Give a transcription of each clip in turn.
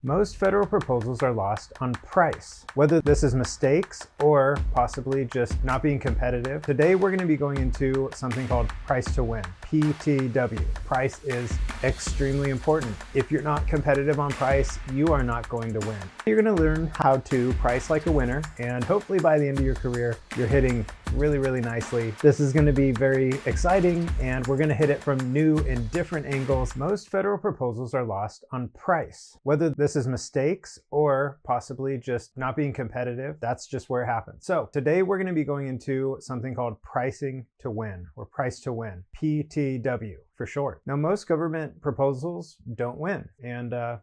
Most federal proposals are lost on price, whether this is mistakes or possibly just not being competitive. Today, we're going to be going into something called price to win, PTW. Price is extremely important. If you're not competitive on price, you are not going to win. You're going to learn how to price like a winner, and hopefully by the end of your career, you're hitting really nicely. This is going to be very exciting, and we're going to hit it from new and different angles. Most federal proposals are lost on price, whether this is mistakes or possibly just not being competitive. That's just where it happens. So today we're going to be going into something called pricing to win, or price to win, PTW for short. Now, most government proposals don't win, and a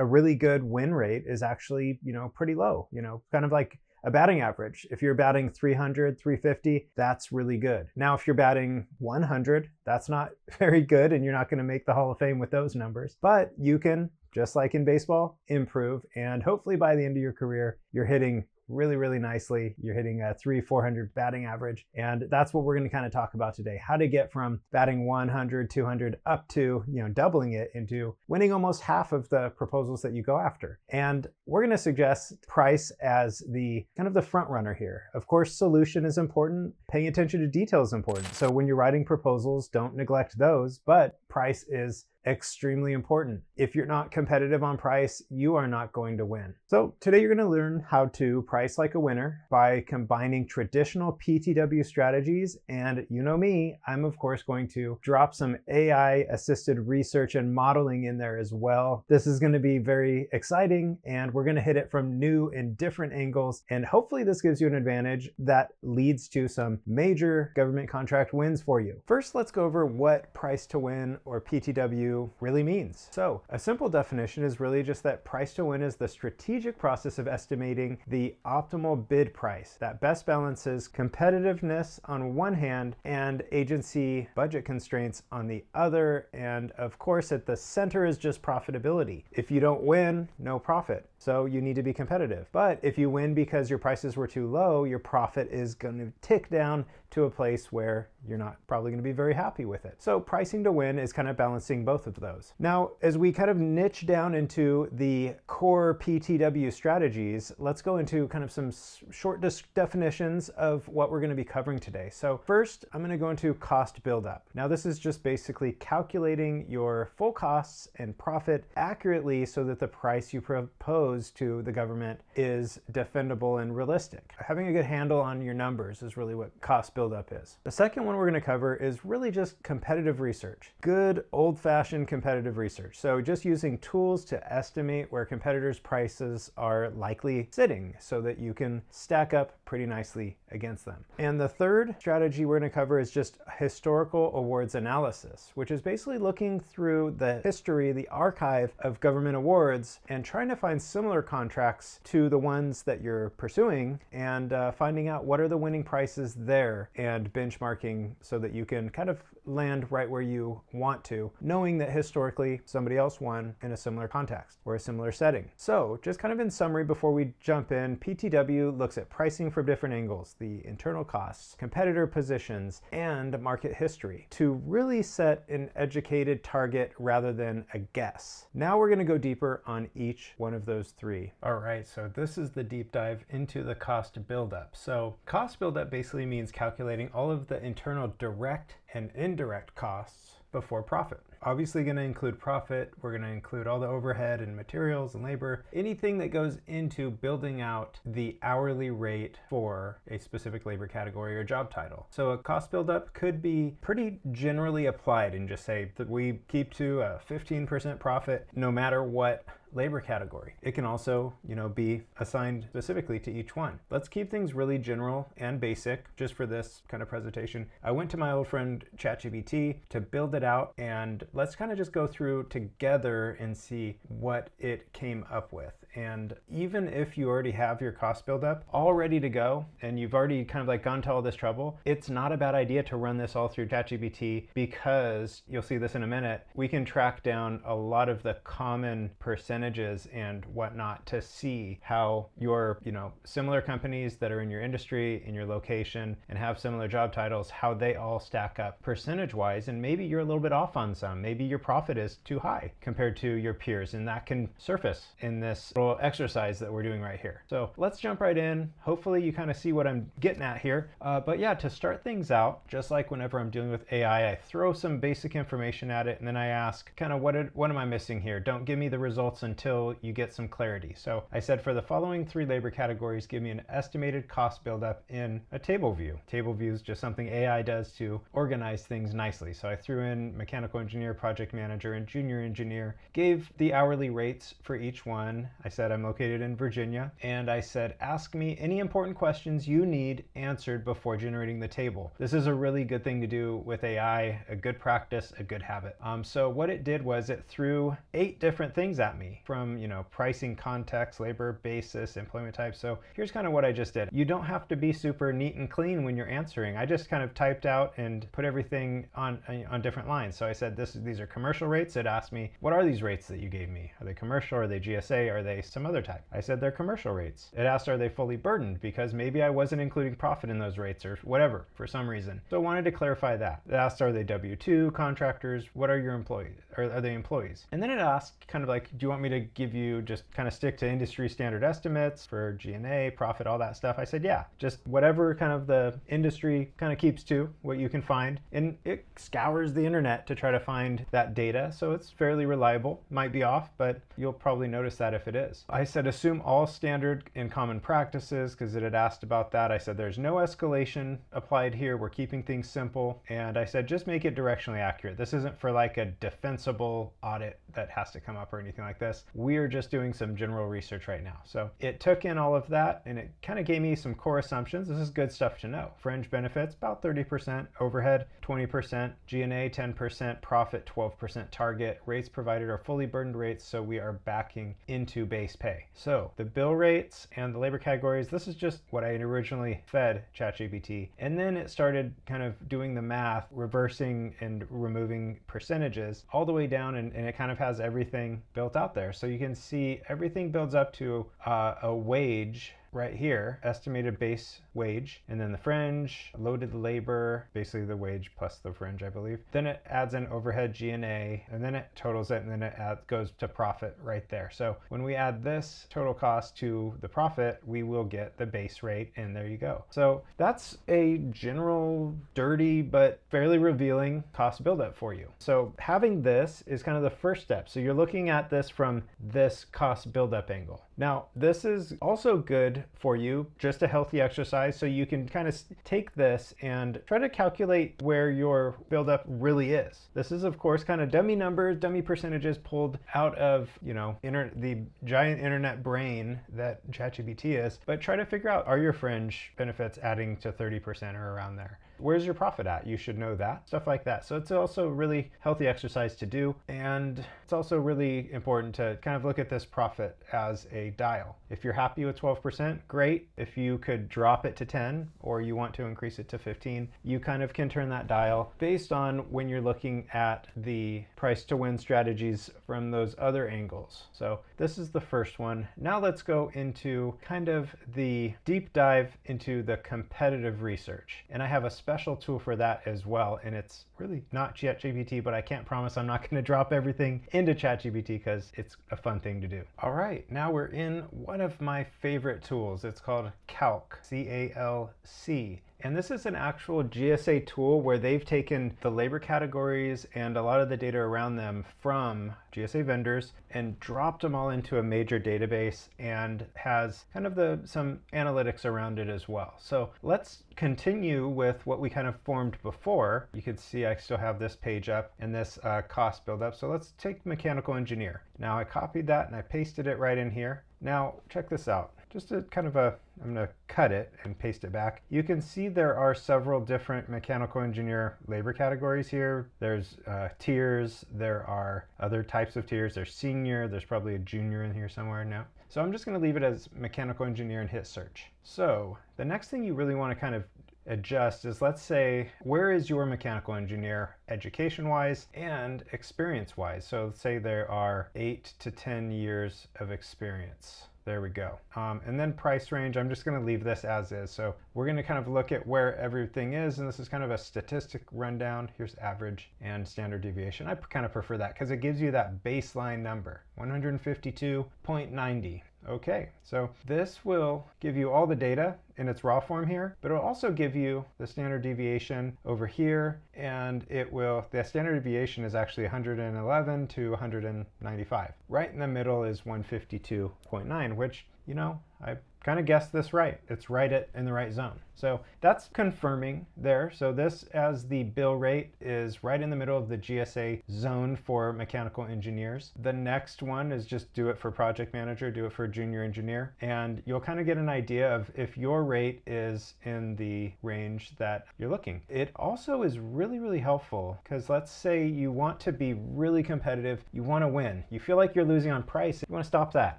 really good win rate is actually pretty low. Kind of like a batting average. If you're batting 300, 350, that's really good. Now, if you're batting 100, that's not very good, and you're not going to make the Hall of Fame with those numbers. But you can, just like in baseball, improve, and hopefully by the end of your career, you're hitting really nicely. You're hitting a 300-400 batting average. And that's what we're going to kind of talk about today. How to get from batting 100, 200 up to, doubling it into winning almost half of the proposals that you go after. And we're going to suggest price as the kind of the front runner here. Of course, solution is important. Paying attention to detail is important. So when you're writing proposals, don't neglect those, but price is extremely important. If you're not competitive on price, you are not going to win. So today you're going to learn how to price like a winner by combining traditional PTW strategies. And you know me, I'm of course going to drop some AI assisted research and modeling in there as well. This is going to be very exciting, and we're going to hit it from new and different angles. And hopefully this gives you an advantage that leads to some major government contract wins for you. First, let's go over what price to win, or PTW, really means. So a simple definition is really just that price to win is the strategic process of estimating the optimal bid price that best balances competitiveness on one hand and agency budget constraints on the other. And of course, at the center is just profitability. If you don't win, no profit. So you need to be competitive. But if you win because your prices were too low, your profit is going to tick down to a place where you're not probably going to be very happy with it. So pricing to win is kind of balancing both of those. Now, as we kind of niche down into the core PTW strategies, let's go into kind of some short definitions of what we're going to be covering today. So first, I'm going to go into cost buildup. Now, this is just basically calculating your full costs and profit accurately so that the price you propose to the government is defendable and realistic. Having a good handle on your numbers is really what cost buildup is. The second one we're going to cover is really just competitive research. Good old-fashioned competitive research. So just using tools to estimate where competitors' prices are likely sitting so that you can stack up pretty nicely against them. And the third strategy we're going to cover is just historical awards analysis, which is basically looking through the history, the archive of government awards, and trying to find similar contracts to the ones that you're pursuing, and finding out what are the winning prices there and benchmarking so that you can kind of land right where you want to, knowing that historically somebody else won in a similar context or a similar setting. So just kind of in summary before we jump in, PTW looks at pricing from different angles, the internal costs, competitor positions, and market history to really set an educated target rather than a guess. Now we're going to go deeper on each one of those three. All right, so this is the deep dive into the cost buildup. So cost buildup basically means calculating all of the internal direct and indirect costs before profit. Obviously going to include profit. We're going to include all the overhead and materials and labor, anything that goes into building out the hourly rate for a specific labor category or job title. So a cost buildup could be pretty generally applied and just say that we keep to a 15% profit no matter what labor category. It can also, be assigned specifically to each one. Let's keep things really general and basic just for this kind of presentation. I went to my old friend ChatGPT to build it out, and let's kind of just go through together and see what it came up with. And even if you already have your cost buildup all ready to go and you've already kind of like gone to all this trouble, it's not a bad idea to run this all through ChatGPT, because you'll see this in a minute. We can track down a lot of the common percentages percentages and whatnot to see how your, similar companies that are in your industry, in your location, and have similar job titles, how they all stack up percentage-wise. And maybe you're a little bit off on some. Maybe your profit is too high compared to your peers, and that can surface in this little exercise that we're doing right here. So let's jump right in. Hopefully you kind of see what I'm getting at here. But yeah, to start things out, just like whenever I'm dealing with AI, I throw some basic information at it, and then I ask kind of what am I missing here? Don't give me the results until you get some clarity. So I said, for the following 3 labor categories, give me an estimated cost buildup in a table view. Table view is just something AI does to organize things nicely. So I threw in mechanical engineer, project manager, and junior engineer, gave the hourly rates for each one. I said I'm located in Virginia, and I said, ask me any important questions you need answered before generating the table. This is a really good thing to do with AI, a good practice, a good habit. So what it did was it threw 8 different things at me from, pricing, context, labor, basis, employment type. So here's kind of what I just did. You don't have to be super neat and clean when you're answering. I just kind of typed out and put everything on different lines. So I said, these are commercial rates. It asked me, what are these rates that you gave me? Are they commercial? Are they GSA? Are they some other type? I said, they're commercial rates. It asked, are they fully burdened? Because maybe I wasn't including profit in those rates or whatever for some reason. So I wanted to clarify that. It asked, are they W-2 contractors? What are your employees? Are they employees? And then it asked kind of like, do you want me to give you just kind of stick to industry standard estimates for G&A, profit, all that stuff? I said, yeah, just whatever kind of the industry kind of keeps to, what you can find. And it scours the internet to try to find that data. So it's fairly reliable. Might be off, but you'll probably notice that if it is. I said, assume all standard and common practices, because it had asked about that. I said, there's no escalation applied here. We're keeping things simple. And I said, just make it directionally accurate. This isn't for like a defensible audit that has to come up or anything like this. We're just doing some general research right now. So it took in all of that, and it kind of gave me some core assumptions. This is good stuff to know. Fringe benefits, about 30%, overhead, 20%, G&A, 10%, profit, 12% target. Rates provided are fully burdened rates, so we are backing into base pay. So the bill rates and the labor categories, this is just what I originally fed ChatGPT. And then it started kind of doing the math, reversing and removing percentages all the way down, and it kind of has everything built out there. So you can see everything builds up to a wage right here, estimated base wage, and then the fringe, loaded labor, basically the wage plus the fringe, I believe. Then it adds an overhead G&A, and then it totals it, and then it goes to profit right there. So when we add this total cost to the profit, we will get the base rate, and there you go. So that's a general, dirty, but fairly revealing cost buildup for you. So having this is kind of the first step. So you're looking at this from this cost buildup angle. Now, this is also good for you, just a healthy exercise, so you can kind of take this and try to calculate where your buildup really is. This is, of course, kind of dummy numbers, dummy percentages pulled out of, the giant internet brain that ChatGPT is, but try to figure out, are your fringe benefits adding to 30% or around there? Where's your profit at? You should know that, stuff like that. So it's also a really healthy exercise to do. And it's also really important to kind of look at this profit as a dial. If you're happy with 12%, great. If you could drop it to 10, or you want to increase it to 15, you kind of can turn that dial based on when you're looking at the price to win strategies from those other angles. So this is the first one. Now let's go into kind of the deep dive into the competitive research. And I have a special tool for that as well, and it's really not ChatGPT, but I can't promise I'm not going to drop everything into ChatGPT because it's a fun thing to do. All right, now we're in one of my favorite tools. It's called CALC, C-A-L-C. And this is an actual GSA tool where they've taken the labor categories and a lot of the data around them from GSA vendors and dropped them all into a major database, and has kind of some analytics around it as well. So let's continue with what we kind of formed before. You can see I still have this page up and this cost buildup. So let's take mechanical engineer. Now I copied that and I pasted it right in here. Now check this out. Just a kind of I'm going to cut it and paste it back. You can see there are several different mechanical engineer labor categories here. There's tiers, there are other types of tiers. There's senior, there's probably a junior in here somewhere now. So I'm just going to leave it as mechanical engineer and hit search. So the next thing you really want to kind of adjust is, let's say, where is your mechanical engineer education-wise and experience-wise? So let's say there are 8 to 10 years of experience. There we go. And then price range, I'm just going to leave this as is. So we're going to kind of look at where everything is, and this is kind of a statistic rundown. Here's average and standard deviation. I kind of prefer that because it gives you that baseline number, 152.90. Okay, so this will give you all the data in its raw form here, but it'll also give you the standard deviation over here, and the standard deviation is actually 111 to 195. Right in the middle is 152.9, which, you know, I kind of guessed this right. It's right in the right zone. So that's confirming there. So this, as the bill rate, is right in the middle of the GSA zone for mechanical engineers. The next one is just do it for project manager, do it for junior engineer, and you'll kind of get an idea of if your rate is in the range that you're looking. It also is really, really helpful because let's say you want to be really competitive, you want to win, you feel like you're losing on price, you want to stop that.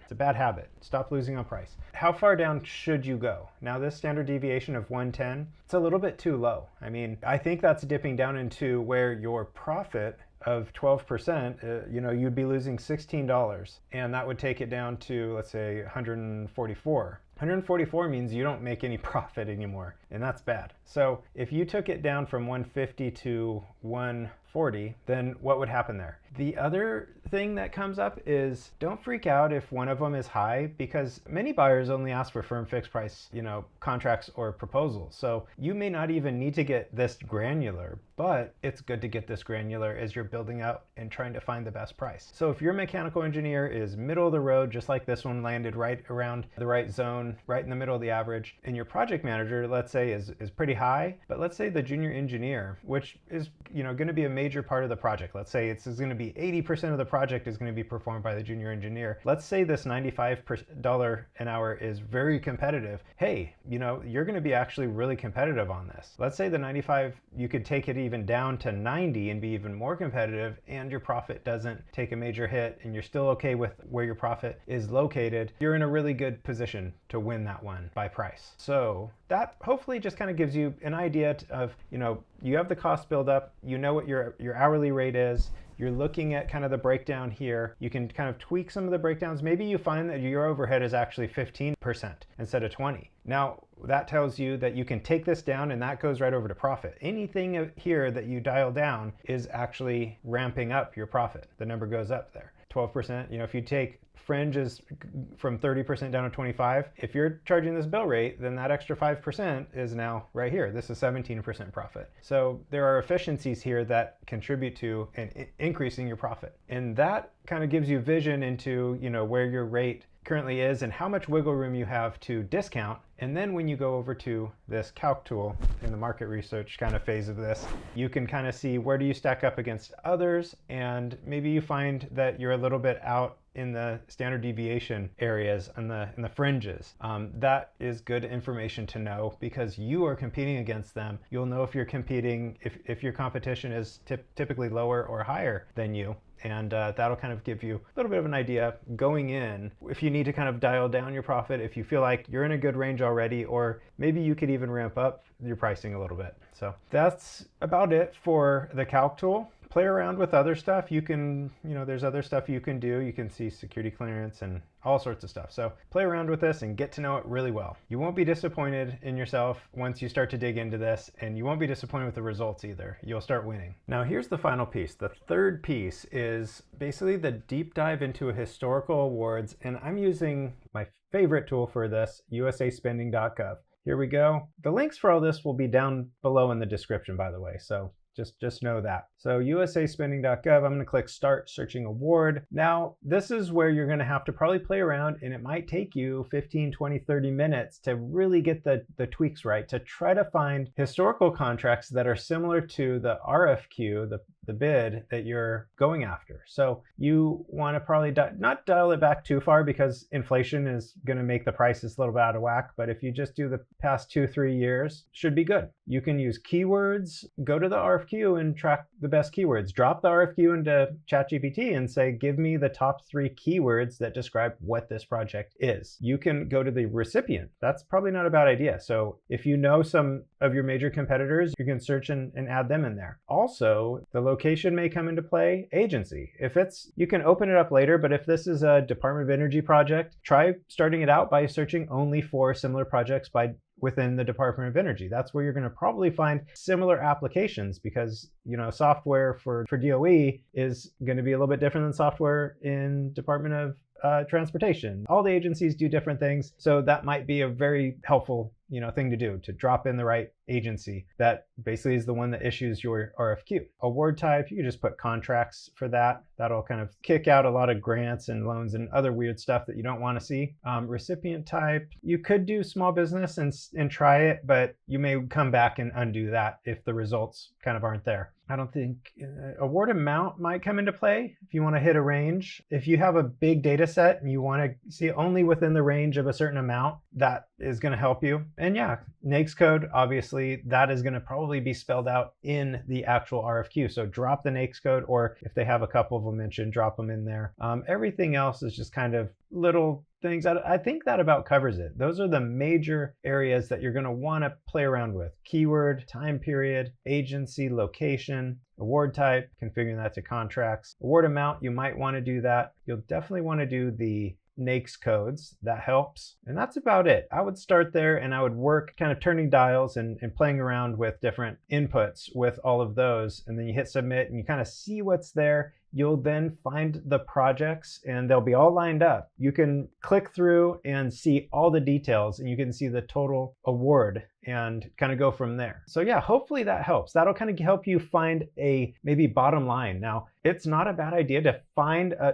It's a bad habit. Stop losing on price. How far down should you go? Now, this standard deviation of 110, it's a little bit too low. I mean, I think that's dipping down into where your profit of 12%, you'd be losing $16, and that would take it down to, let's say, 144. 144 means you don't make any profit anymore, and that's bad. So if you took it down from 150 to 140, then what would happen there? The other thing that comes up is don't freak out if one of them is high, because many buyers only ask for firm fixed price, contracts or proposals. So you may not even need to get this granular, but it's good to get this granular as you're building out and trying to find the best price. So if your mechanical engineer is middle of the road, just like this one landed right around the right zone, right in the middle of the average, and your project manager, let's say, is pretty high, but let's say the junior engineer, which is going to be a major part of the project, let's say it's going to be 80% of the project is going to be performed by the junior engineer. Let's say this $95 an hour is very competitive. Hey, you're going to be actually really competitive on this. Let's say the 95, you could take it even down to 90 and be even more competitive, and your profit doesn't take a major hit, and you're still okay with where your profit is located. You're in a really good position to win that one by price. So that hopefully just kind of gives you an idea of, you have the cost buildup, you know what your hourly rate is, you're looking at kind of the breakdown here. You can kind of tweak some of the breakdowns. Maybe you find that your overhead is actually 15% instead of 20. Now, that tells you that you can take this down, and that goes right over to profit. Anything here that you dial down is actually ramping up your profit. The number goes up there. 12%, if you take fringes from 30% down to 25, if you're charging this bill rate, then that extra 5% is now right here. This is 17% profit. So there are efficiencies here that contribute to increasing your profit. And that kind of gives you vision into, where your rate currently is and how much wiggle room you have to discount. And then when you go over to this calc tool in the market research kind of phase of this, you can kind of see where do you stack up against others, and maybe you find that you're a little bit out in the standard deviation areas and in the fringes. That is good information to know because you are competing against them. You'll know if you're competing, if your competition is typically lower or higher than you. And that'll kind of give you a little bit of an idea going in if you need to kind of dial down your profit, if you feel like you're in a good range already, or maybe you could even ramp up your pricing a little bit. So that's about it for the calc tool. Play around with other stuff. You can, there's other stuff you can do. You can see security clearance and all sorts of stuff. So play around with this and get to know it really well. You won't be disappointed in yourself once you start to dig into this, and you won't be disappointed with the results either. You'll start winning. Now here's the final piece. The third piece is basically the deep dive into historical awards, and I'm using my favorite tool for this, usaspending.gov. Here we go. The links for all this will be down below in the description, by the way. So just know that. So usaspending.gov, I'm going to click Start Searching Award. Now, this is where you're going to have to probably play around, and it might take you 15, 20, 30 minutes to really get the tweaks right, to try to find historical contracts that are similar to the RFQ, the the bid that you're going after. So you want to probably not dial it back too far, because inflation is going to make the prices a little bit out of whack. But if you just do the past 2-3 years, should be good. You can use keywords, go to the RFQ and track the best keywords. Drop the RFQ into ChatGPT and say, give me the top 3 keywords that describe what this project is. You can go to the recipient. That's probably not a bad idea. So if you know some of your major competitors, you can search and add them in there. Also, the location may come into play. Agency. You can open it up later, but if this is a Department of Energy project, try starting it out by searching only for similar projects within the Department of Energy. That's where you're going to probably find similar applications, because software for DOE is going to be a little bit different than software in Department of Transportation. All the agencies do different things, so that might be a very helpful thing to do, to drop in the right agency that basically is the one that issues your RFQ. Award type, you can just put contracts for that. That'll kind of kick out a lot of grants and loans and other weird stuff that you don't want to see. Recipient type, you could do small business and try it, but you may come back and undo that if the results kind of aren't there. I don't think award amount might come into play if you want to hit a range. If you have a big data set and you want to see only within the range of a certain amount, that is going to help you. And yeah, NAICS code, obviously, that is going to probably be spelled out in the actual RFQ. So drop the NAICS code, or if they have a couple of them mentioned, drop them in there. Everything else is just kind of little things. I think that about covers it. Those are the major areas that you're going to want to play around with. Keyword, time period, agency, location, award type, configuring that to contracts. Award amount, you might want to do that. You'll definitely want to do the NAICS codes. That helps. And that's about it. I would start there and I would work kind of turning dials and playing around with different inputs with all of those. And then you hit submit and you kind of see what's there. You'll then find the projects and they'll be all lined up. You can click through and see all the details, and you can see the total award and kind of go from there. So yeah, hopefully that helps. That'll kind of help you find a maybe bottom line. Now, it's not a bad idea to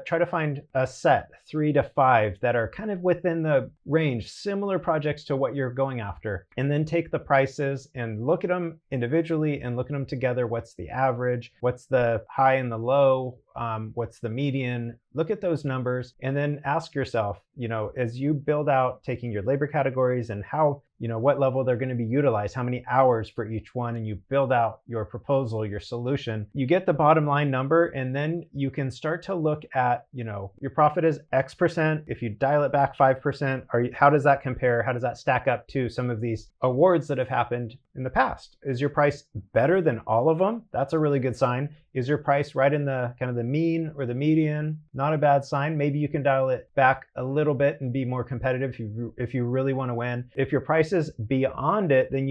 try to find a set 3 to 5 that are kind of within the range, similar projects to what you're going after, and then take the prices and look at them individually and look at them together. What's the average? What's the high and the low? What's the median? Look at those numbers and then ask yourself, as you build out taking your labor categories and how, what level they're going to be utilized, how many hours for each one, and you build out your proposal, your solution, you get the bottom line number, and then you can start to look at, your profit is X%. If you dial it back 5%, how does that compare? How does that stack up to some of these awards that have happened in the past? Is your price better than all of them? That's a really good sign. Is your price right in the kind of the mean or the median? Not a bad sign. Maybe you can dial it back a little bit and be more competitive if you really want to win. If your price is beyond it, then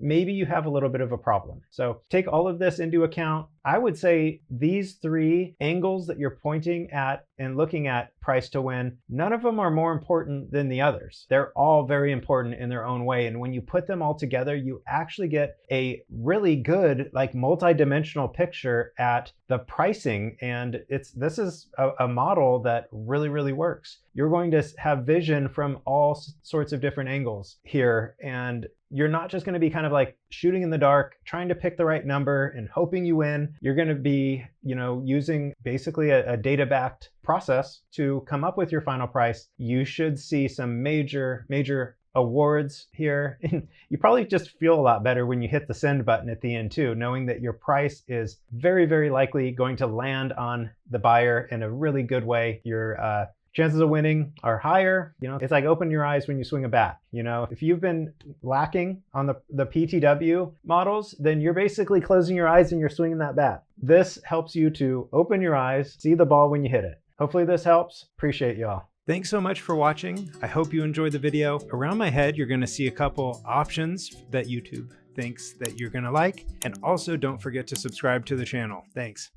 maybe you have a little bit of a problem. So take all of this into account. I would say these 3 angles that you're pointing at and looking at price to win, none of them are more important than the others. They're all very important in their own way. And when you put them all together, you actually get a really good, multi-dimensional picture at the pricing. And this is a model that really, really works. You're going to have vision from all sorts of different angles here. And you're not just going to be kind of like shooting in the dark, trying to pick the right number and hoping you win. You're going to be, using basically a data-backed process to come up with your final price. You should see some major awards here. And you probably just feel a lot better when you hit the send button at the end too, knowing that your price is very, very likely going to land on the buyer in a really good way. Your chances of winning are higher. It's like open your eyes when you swing a bat. If you've been lacking on the PTW models, then you're basically closing your eyes and you're swinging that bat. This helps you to open your eyes, see the ball when you hit it. Hopefully this helps. Appreciate y'all. Thanks so much for watching. I hope you enjoyed the video. Around my head, you're going to see a couple options that YouTube thinks that you're going to like. And also don't forget to subscribe to the channel. Thanks.